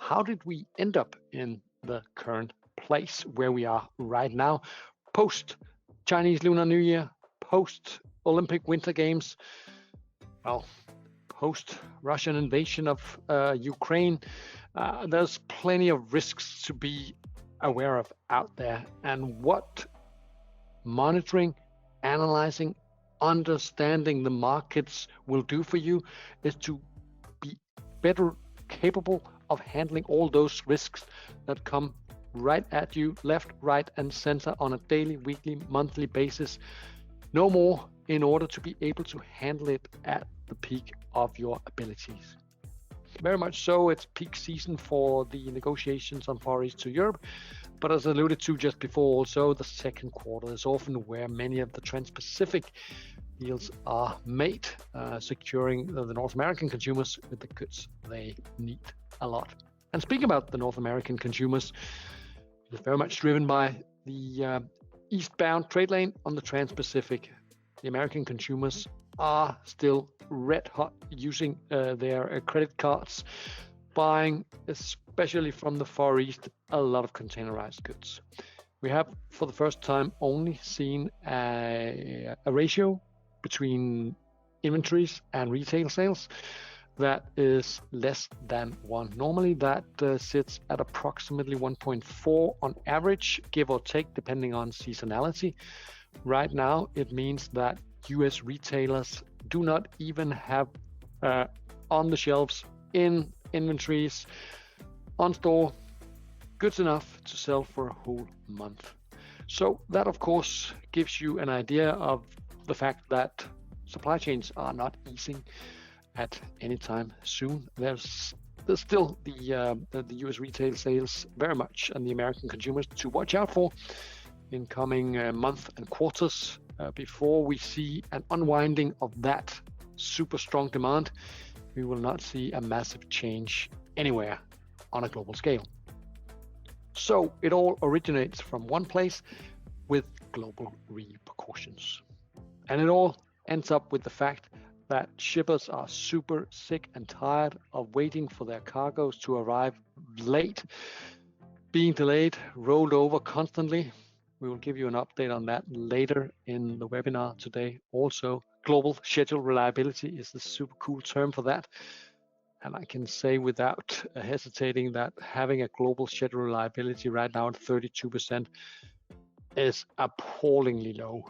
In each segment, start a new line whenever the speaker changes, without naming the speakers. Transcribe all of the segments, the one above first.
how did we end up in the current place where we are right now, post Chinese Lunar New Year, post Olympic Winter Games, well, post Russian invasion of Ukraine? There's plenty of risks to be aware of out there, and what monitoring, analyzing, understanding the markets will do for you is to be better capable of handling all those risks that come right at you, left, right, and center on a daily, weekly, monthly basis. No more, in order to be able to handle it at the peak of your abilities. Very much so, it's peak season for the negotiations on Far East to Europe. But as alluded to just before, also the second quarter is often where many of the Trans-Pacific deals are made, securing the North American consumers with the goods they need a lot. And speaking about the North American consumers, it's very much driven by the eastbound trade lane on the Trans-Pacific. The American consumers are still red hot using their credit cards, buying, especially from the Far East, a lot of containerized goods. We have, for the first time, only seen a ratio between inventories and retail sales that is less than 1. Normally that sits at approximately 1.4 on average, give or take, depending on seasonality. Right now, it means that US retailers do not even have on the shelves, in inventories, on store, goods enough to sell for a whole month. So that, of course, gives you an idea of the fact that supply chains are not easing at any time soon. There's still the US retail sales very much and the American consumers to watch out for in coming months and quarters before we see an unwinding of that super strong demand. We will not see a massive change anywhere on a global scale. So it all originates from one place with global repercussions. And it all ends up with the fact that shippers are super sick and tired of waiting for their cargoes to arrive late, being delayed, rolled over constantly. We will give you an update on that later in the webinar today. Also, global schedule reliability is the super cool term for that. And I can say without hesitating that having a global schedule reliability right now at 32% is appallingly low.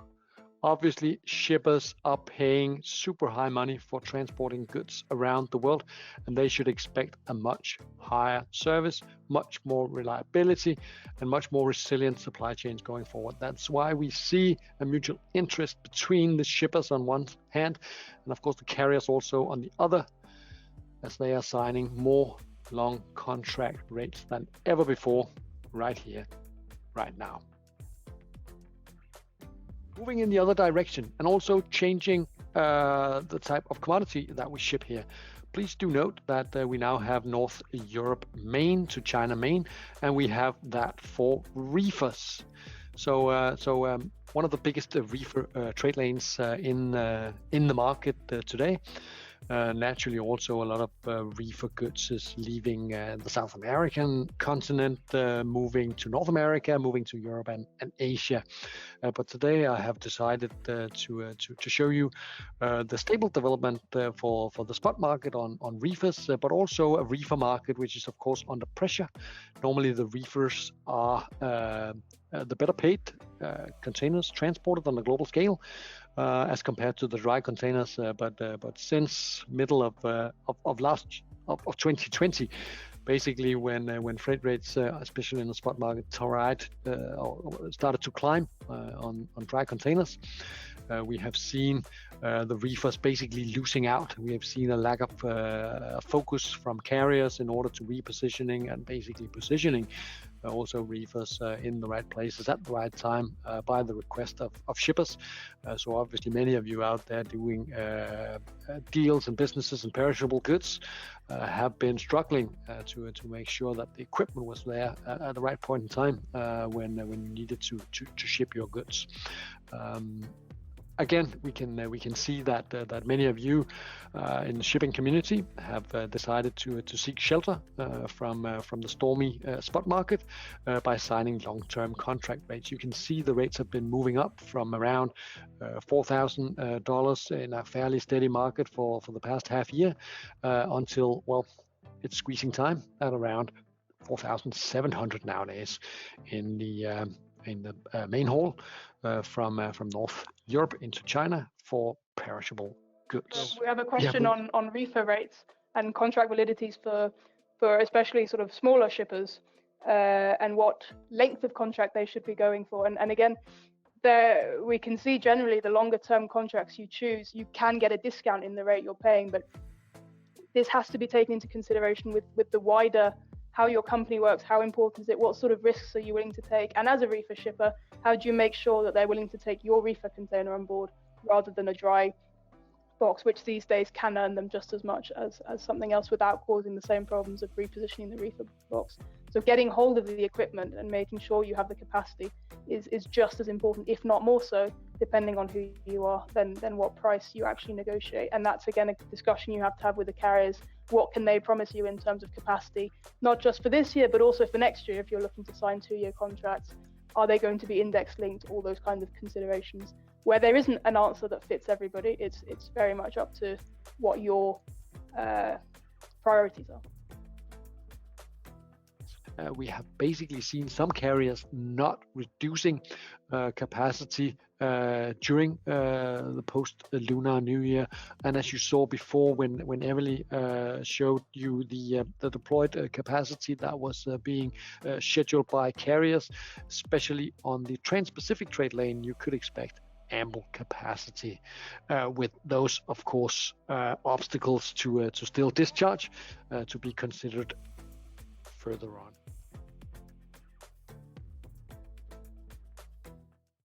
Obviously, shippers are paying super high money for transporting goods around the world, and they should expect a much higher service, much more reliability, and much more resilient supply chains going forward. That's why we see a mutual interest between the shippers on one hand, and of course the carriers also on the other, as they are signing more long contract rates than ever before, right here, right now. Moving in the other direction and also changing the type of commodity that we ship here. Please do note that we now have North Europe Main to China Main, and we have that for reefers. So one of the biggest reefer trade lanes in the market today. Naturally, also a lot of reefer goods is leaving the South American continent, moving to North America, moving to Europe and Asia. But today I have decided to show you the stable development for the spot market on reefers, but also a reefer market which is of course under pressure. Normally the reefers are the better paid containers transported on a global scale as compared to the dry containers, but since middle of 2020, basically when freight rates, especially in the spot market, started to climb on dry containers, we have seen the reefers basically losing out. We have seen a lack of focus from carriers in order to repositioning and basically positioning also reefers in the right places at the right time by the request of shippers. So obviously many of you out there doing deals and businesses and perishable goods have been struggling to make sure that the equipment was there at the right point in time when you needed to ship your goods. again, we can see that that many of you in the shipping community have decided to seek shelter from the stormy spot market by signing long-term contract rates. You can see the rates have been moving up from around $4,000 in a fairly steady market for the past half year until, well, it's squeezing time at around 4,700 nowadays in the main haul from North Europe into China for perishable goods.
We have a question on reefer rates and contract validities for especially sort of smaller shippers and what length of contract they should be going for. And again, there we can see generally the longer term contracts you choose, you can get a discount in the rate you're paying, but this has to be taken into consideration with the wider how your company works, how important is it, what sort of risks are you willing to take, and as a reefer shipper, how do you make sure that they're willing to take your reefer container on board rather than a dry box, which these days can earn them just as much as something else without causing the same problems of repositioning the reefer box. So getting hold of the equipment and making sure you have the capacity is just as important, if not more so, depending on who you are, than what price you actually negotiate. And that's again a discussion you have to have with the carriers. What can they promise you in terms of capacity, not just for this year, but also for next year if you're looking to sign 2-year contracts? Are they going to be index linked? All those kinds of considerations. Where there isn't an answer that fits everybody, it's very much up to what your priorities are.
We have basically seen some carriers not reducing capacity during the post-Lunar New Year, and as you saw before, when Emily showed you the deployed capacity that was being scheduled by carriers, especially on the Trans-Pacific trade lane, you could expect ample capacity with those, of course, obstacles to still discharge to be considered further on.